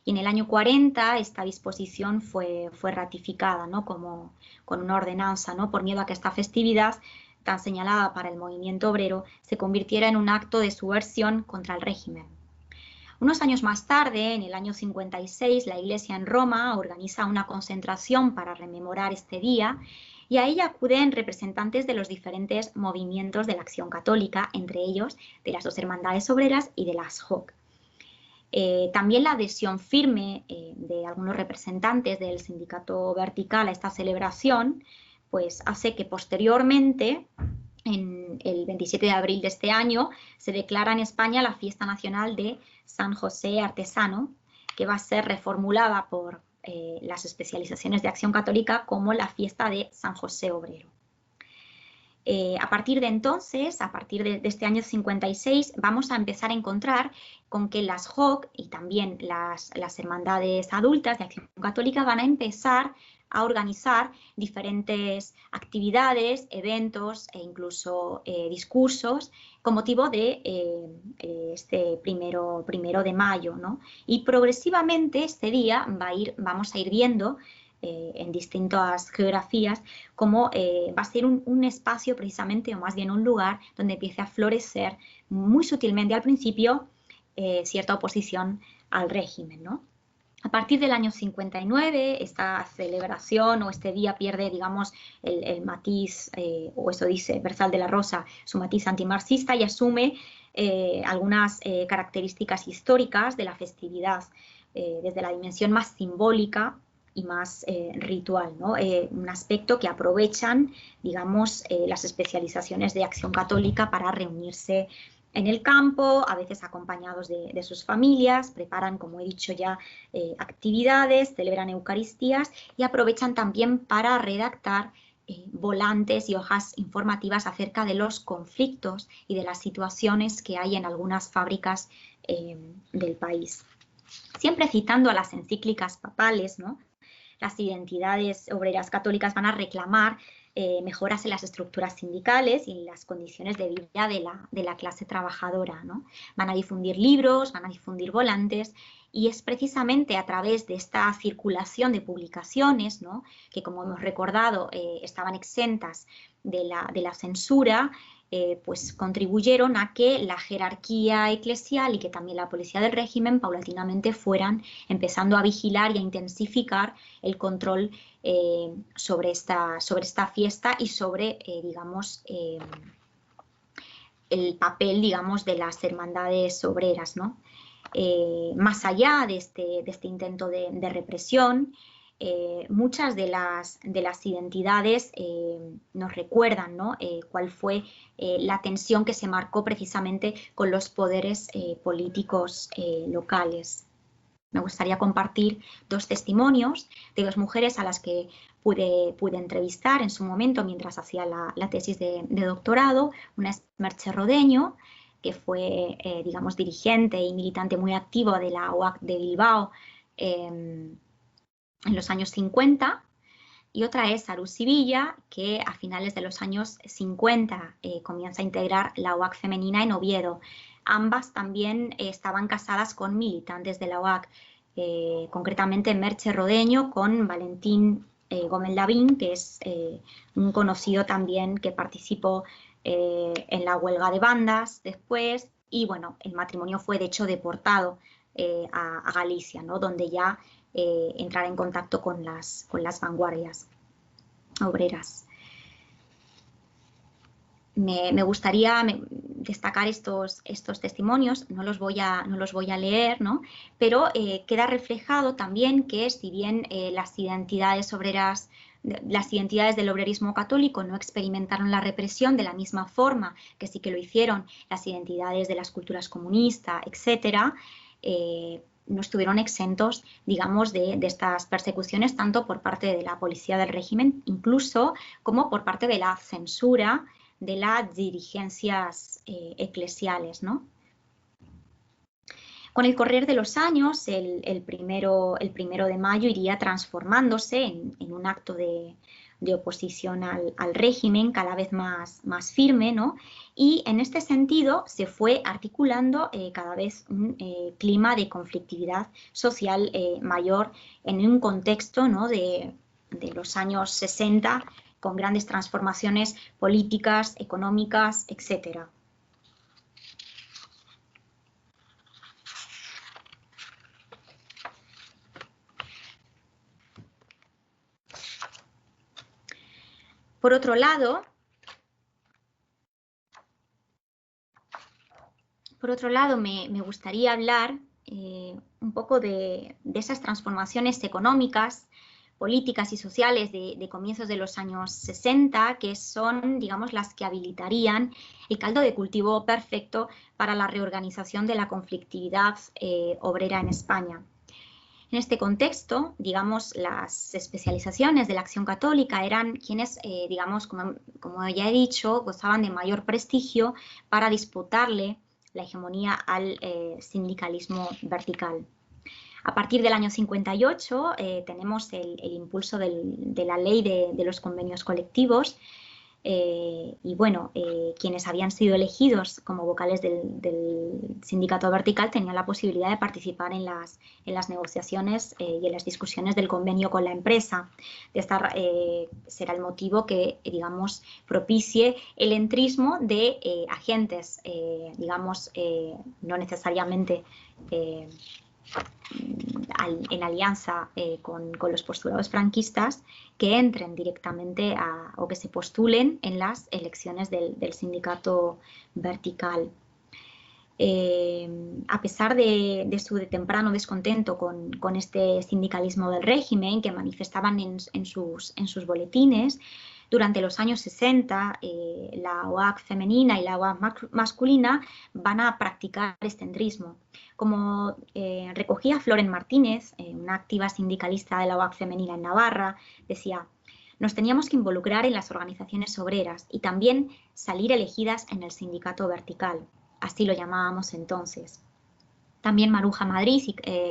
y en el año 40 esta disposición fue ratificada, ¿no? Con una ordenanza, ¿no? Por miedo a que esta festividad, tan señalada para el movimiento obrero, se convirtiera en un acto de subversión contra el régimen. Unos años más tarde, en el año 56, la Iglesia en Roma organiza una concentración para rememorar este día, y a ella acuden representantes de los diferentes movimientos de la Acción Católica, entre ellos de las dos hermandades obreras y de las JOC. También la adhesión firme de algunos representantes del sindicato vertical a esta celebración, pues hace que posteriormente, en el 27 de abril de este año, se declara en España la fiesta nacional de San José Artesano, que va a ser reformulada por las especializaciones de Acción Católica como la fiesta de San José Obrero. A partir de entonces, a partir de este año 56, vamos a empezar a encontrar con que las JOC y también las hermandades adultas de Acción Católica van a empezar a organizar diferentes actividades, eventos e incluso discursos con motivo de este primero de mayo, ¿no? Y progresivamente este día vamos a ir viendo en distintas geografías, como va a ser un espacio precisamente, o más bien un lugar, donde empiece a florecer muy sutilmente al principio cierta oposición al régimen, ¿no? A partir del año 59, esta celebración o este día pierde, digamos, el matiz, o eso dice Berzal de la Rosa, su matiz antimarxista, y asume algunas características históricas de la festividad, desde la dimensión más simbólica y más ritual, ¿no? Un aspecto que aprovechan, digamos, las especializaciones de Acción Católica para reunirse en el campo, a veces acompañados de sus familias, preparan, como he dicho ya, actividades, celebran Eucaristías y aprovechan también para redactar volantes y hojas informativas acerca de los conflictos y de las situaciones que hay en algunas fábricas del país. Siempre citando a las encíclicas papales, ¿no? Las identidades obreras católicas van a reclamar mejoras en las estructuras sindicales y en las condiciones de vida de la clase trabajadora, ¿no? Van a difundir libros, van a difundir volantes, y es precisamente a través de esta circulación de publicaciones, ¿no? Que, como hemos recordado, estaban exentas de la censura, pues contribuyeron a que la jerarquía eclesial y que también la policía del régimen paulatinamente fueran empezando a vigilar y a intensificar el control sobre esta fiesta y sobre, digamos, el papel, digamos, de las hermandades obreras, ¿no? Más allá de este intento de represión, muchas de las identidades nos recuerdan, ¿no? Cuál fue la tensión que se marcó precisamente con los poderes políticos locales. Me gustaría compartir dos testimonios de dos mujeres a las que pude entrevistar en su momento mientras hacía la tesis de doctorado. Una es Merche Rodeño, que fue, digamos, dirigente y militante muy activo de la UAC de Bilbao en los años 50. Y otra es Aru Sivilla, que a finales de los años 50 comienza a integrar la UAC femenina en Oviedo. Ambas también estaban casadas con militantes de la UAC, concretamente Merche Rodeño con Valentín Gómez Lavín, que es un conocido también que participó en la huelga de bandas después, y bueno, el matrimonio fue de hecho deportado a Galicia, ¿no? Donde ya entrar en contacto con las vanguardias obreras. Me gustaría destacar estos testimonios, no los voy a leer, ¿no? Pero queda reflejado también que si bien las identidades obreras, las identidades del obrerismo católico no experimentaron la represión de la misma forma que sí que lo hicieron las identidades de las culturas comunistas, etcétera, no estuvieron exentos, digamos, de estas persecuciones, tanto por parte de la policía del régimen, incluso como por parte de la censura de las dirigencias eclesiales, ¿no? Con el correr de los años, el primero de mayo iría transformándose en un acto de oposición al régimen cada vez más firme, ¿no? Y en este sentido se fue articulando cada vez un clima de conflictividad social mayor en un contexto, ¿no?, de los años 60, con grandes transformaciones políticas, económicas, etcétera. Por otro lado, me gustaría hablar un poco de esas transformaciones económicas, políticas y sociales de comienzos de los años 60, que son, digamos, las que habilitarían el caldo de cultivo perfecto para la reorganización de la conflictividad obrera en España. En este contexto, digamos, las especializaciones de la Acción Católica eran quienes, digamos, como ya he dicho, gozaban de mayor prestigio para disputarle la hegemonía al sindicalismo vertical. A partir del año 58 tenemos el impulso de la ley de los convenios colectivos, y bueno, quienes habían sido elegidos como vocales del sindicato vertical tenían la posibilidad de participar en las negociaciones y en las discusiones del convenio con la empresa. Será el motivo que, digamos, propicie el entrismo de agentes, digamos, no necesariamente en alianza con los postulados franquistas, que entren directamente o que se postulen en las elecciones del sindicato vertical. A pesar de su temprano descontento con este sindicalismo del régimen que manifestaban en sus boletines, durante los años 60 la OAC femenina y la OAC masculina van a practicar este entrismo. Como recogía Floren Martínez, una activa sindicalista de la OAC femenina en Navarra, decía: nos teníamos que involucrar en las organizaciones obreras y también salir elegidas en el sindicato vertical. Así lo llamábamos entonces. También Maruja Madrid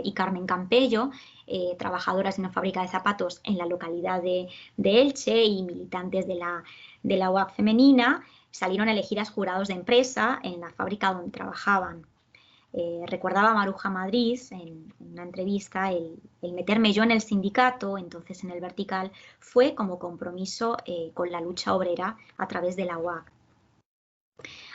y Carmen Campello, trabajadoras en una fábrica de zapatos en la localidad de Elche y militantes de la UAC femenina, salieron elegidas jurados de empresa en la fábrica donde trabajaban. Recordaba Maruja Madrid en una entrevista, el meterme yo en el sindicato, entonces en el vertical, fue como compromiso con la lucha obrera a través de la UAC.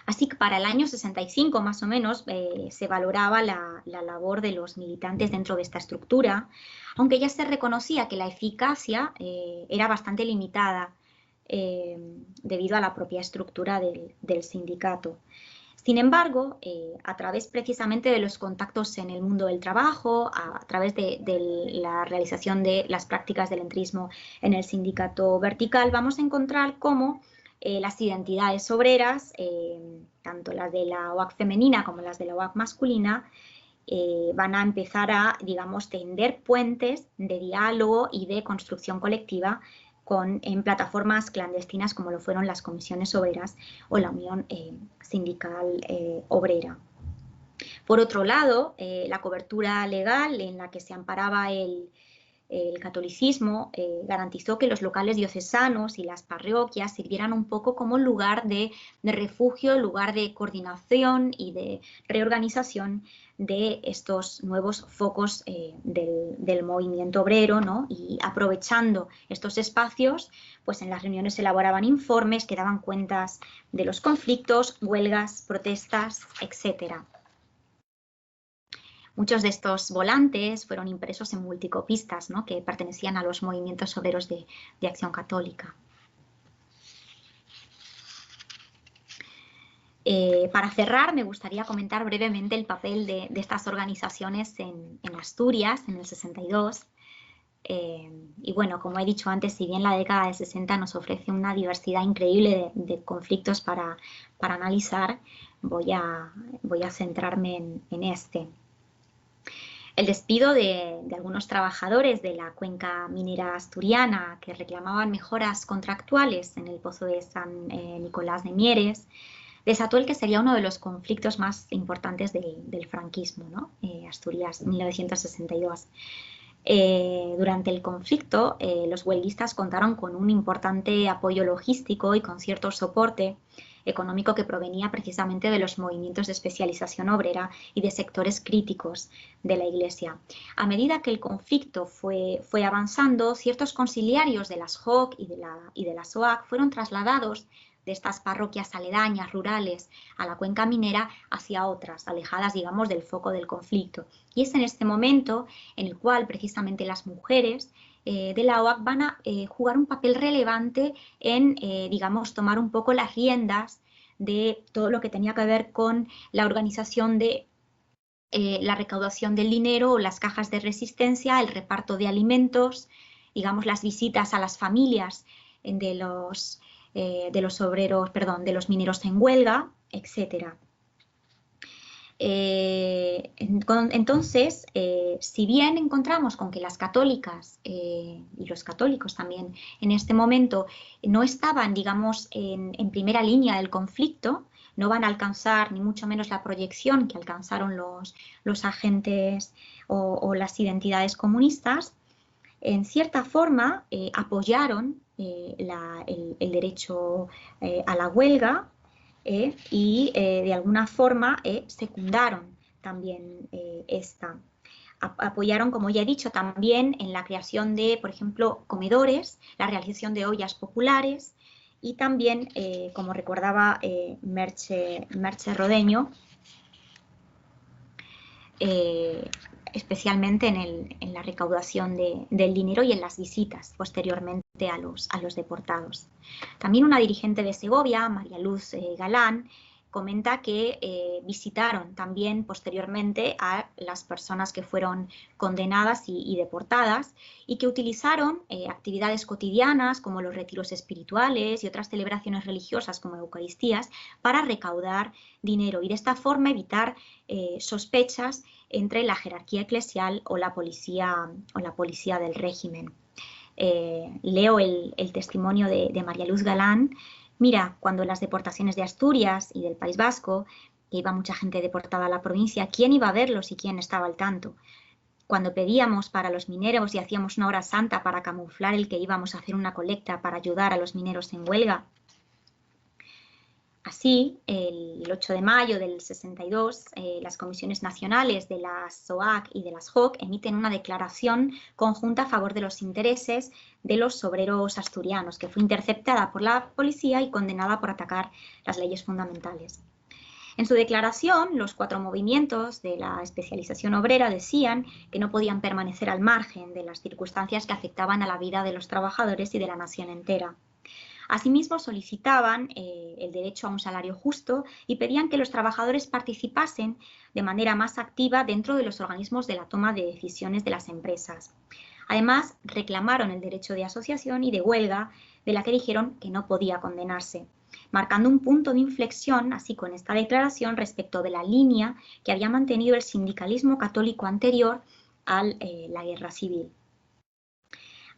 Así que para el año 65 más o menos se valoraba la labor de los militantes dentro de esta estructura, aunque ya se reconocía que la eficacia era bastante limitada debido a la propia estructura del sindicato. Sin embargo, a través precisamente de los contactos en el mundo del trabajo, a través de la realización de las prácticas del entrismo en el sindicato vertical, vamos a encontrar cómo las identidades obreras, tanto las de la OAC femenina como las de la OAC masculina, van a empezar a, digamos, tender puentes de diálogo y de construcción colectiva en plataformas clandestinas como lo fueron las comisiones obreras o la Unión Sindical Obrera. Por otro lado, la cobertura legal en la que se amparaba el catolicismo garantizó que los locales diocesanos y las parroquias sirvieran un poco como lugar de refugio, lugar de coordinación y de reorganización de estos nuevos focos del movimiento obrero, ¿no? Y aprovechando estos espacios, pues en las reuniones se elaboraban informes que daban cuentas de los conflictos, huelgas, protestas, etcétera. Muchos de estos volantes fueron impresos en multicopistas, ¿no?, que pertenecían a los movimientos obreros de Acción Católica. Para cerrar, me gustaría comentar brevemente el papel de estas organizaciones en Asturias en el 62. Y bueno, como he dicho antes, si bien la década de 60 nos ofrece una diversidad increíble de conflictos para analizar, voy a centrarme en este. El despido de algunos trabajadores de la cuenca minera asturiana que reclamaban mejoras contractuales en el pozo de San Nicolás de Mieres desató el que sería uno de los conflictos más importantes del franquismo, ¿no? Asturias, 1962. Durante el conflicto, los huelguistas contaron con un importante apoyo logístico y con cierto soporte económico que provenía precisamente de los movimientos de especialización obrera y de sectores críticos de la Iglesia. A medida que el conflicto fue avanzando, ciertos conciliarios de las JOC y de la SOAC fueron trasladados de estas parroquias aledañas, rurales, a la cuenca minera hacia otras, alejadas, digamos, del foco del conflicto. Y es en este momento en el cual precisamente las mujeres de la OAC van a jugar un papel relevante en, digamos, tomar un poco las riendas de todo lo que tenía que ver con la organización de la recaudación del dinero o las cajas de resistencia, el reparto de alimentos, digamos, las visitas a las familias de los obreros, perdón, de los mineros en huelga, etcétera. Entonces, si bien encontramos con que las católicas y los católicos también en este momento no estaban, digamos, en primera línea del conflicto, no van a alcanzar ni mucho menos la proyección que alcanzaron los agentes o las identidades comunistas, en cierta forma apoyaron el derecho a la huelga y de alguna forma secundaron también esta. Apoyaron, como ya he dicho, también en la creación de, por ejemplo, comedores, la realización de ollas populares y también, como recordaba Merche Rodeño, especialmente en la recaudación del dinero y en las visitas posteriormente a los deportados. También una dirigente de Segovia, María Luz Galán, comenta que visitaron también posteriormente a las personas que fueron condenadas y deportadas y que utilizaron actividades cotidianas como los retiros espirituales y otras celebraciones religiosas como Eucaristías para recaudar dinero y de esta forma evitar sospechas entre la jerarquía eclesial o la policía del régimen. Leo el testimonio de María Luz Galán. Mira, cuando las deportaciones de Asturias y del País Vasco, que iba mucha gente deportada a la provincia, ¿quién iba a verlos y quién estaba al tanto? Cuando pedíamos para los mineros y hacíamos una hora santa para camuflar el que íbamos a hacer una colecta para ayudar a los mineros en huelga. Así, el 8 de mayo del 62, las comisiones nacionales de la SOAC y de las JOC emiten una declaración conjunta a favor de los intereses de los obreros asturianos, que fue interceptada por la policía y condenada por atacar las leyes fundamentales. En su declaración, los 4 movimientos de la especialización obrera decían que no podían permanecer al margen de las circunstancias que afectaban a la vida de los trabajadores y de la nación entera. Asimismo, solicitaban el derecho a un salario justo y pedían que los trabajadores participasen de manera más activa dentro de los organismos de la toma de decisiones de las empresas. Además, reclamaron el derecho de asociación y de huelga, de la que dijeron que no podía condenarse, marcando un punto de inflexión, así con esta declaración, respecto de la línea que había mantenido el sindicalismo católico anterior a la guerra civil.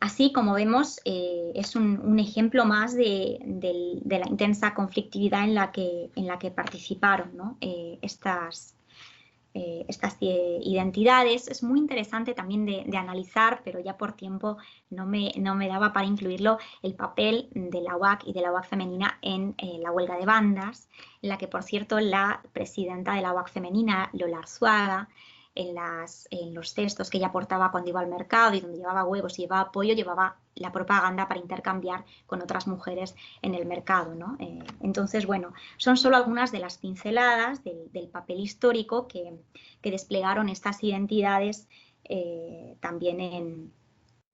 Así, como vemos, es un ejemplo más de la intensa conflictividad en la que participaron, ¿no? estas identidades. Es muy interesante también de analizar, pero ya por tiempo no me daba para incluirlo, el papel de la UAC y de la UAC femenina en la huelga de bandas, en la que, por cierto, la presidenta de la UAC femenina, Lola Arzuaga, en los cestos que ella portaba cuando iba al mercado, y donde llevaba huevos y llevaba pollo, llevaba la propaganda para intercambiar con otras mujeres en el mercado, ¿no? Entonces, bueno, son solo algunas de las pinceladas del papel histórico que desplegaron estas identidades también en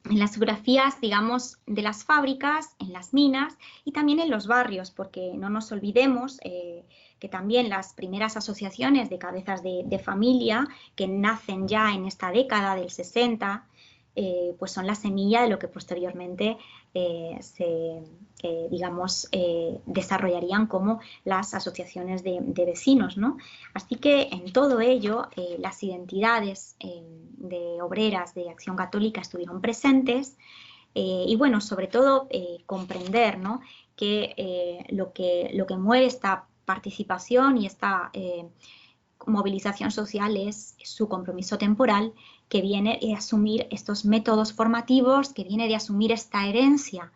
las geografías, digamos, de las fábricas, en las minas y también en los barrios, porque no nos olvidemos que también las primeras asociaciones de cabezas de familia que nacen ya en esta década del 60, pues son la semilla de lo que posteriormente digamos, desarrollarían como las asociaciones de vecinos, ¿no? Así que en todo ello las identidades de obreras de Acción Católica estuvieron presentes y bueno, sobre todo comprender, ¿no?, que lo que mueve esta participación y esta movilización social es su compromiso temporal, que viene de asumir estos métodos formativos, que viene de asumir esta herencia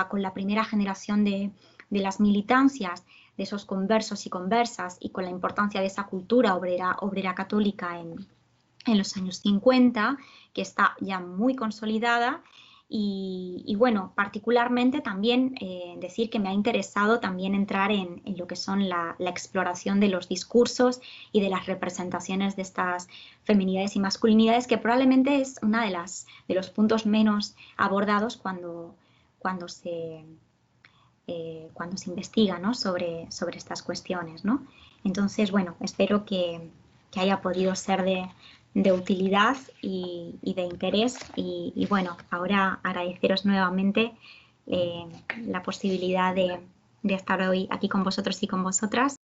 con la primera generación de las militancias, de esos conversos y conversas, y con la importancia de esa cultura obrera católica en los años 50, que está ya muy consolidada. Y bueno, particularmente también decir que me ha interesado también entrar en lo que son la exploración de los discursos y de las representaciones de estas feminidades y masculinidades, que probablemente es una de los puntos menos abordados cuando se investiga, ¿no?, sobre estas cuestiones, ¿no? Entonces, bueno, espero que haya podido ser de utilidad y de interés. Y bueno, ahora agradeceros nuevamente la posibilidad de estar hoy aquí con vosotros y con vosotras.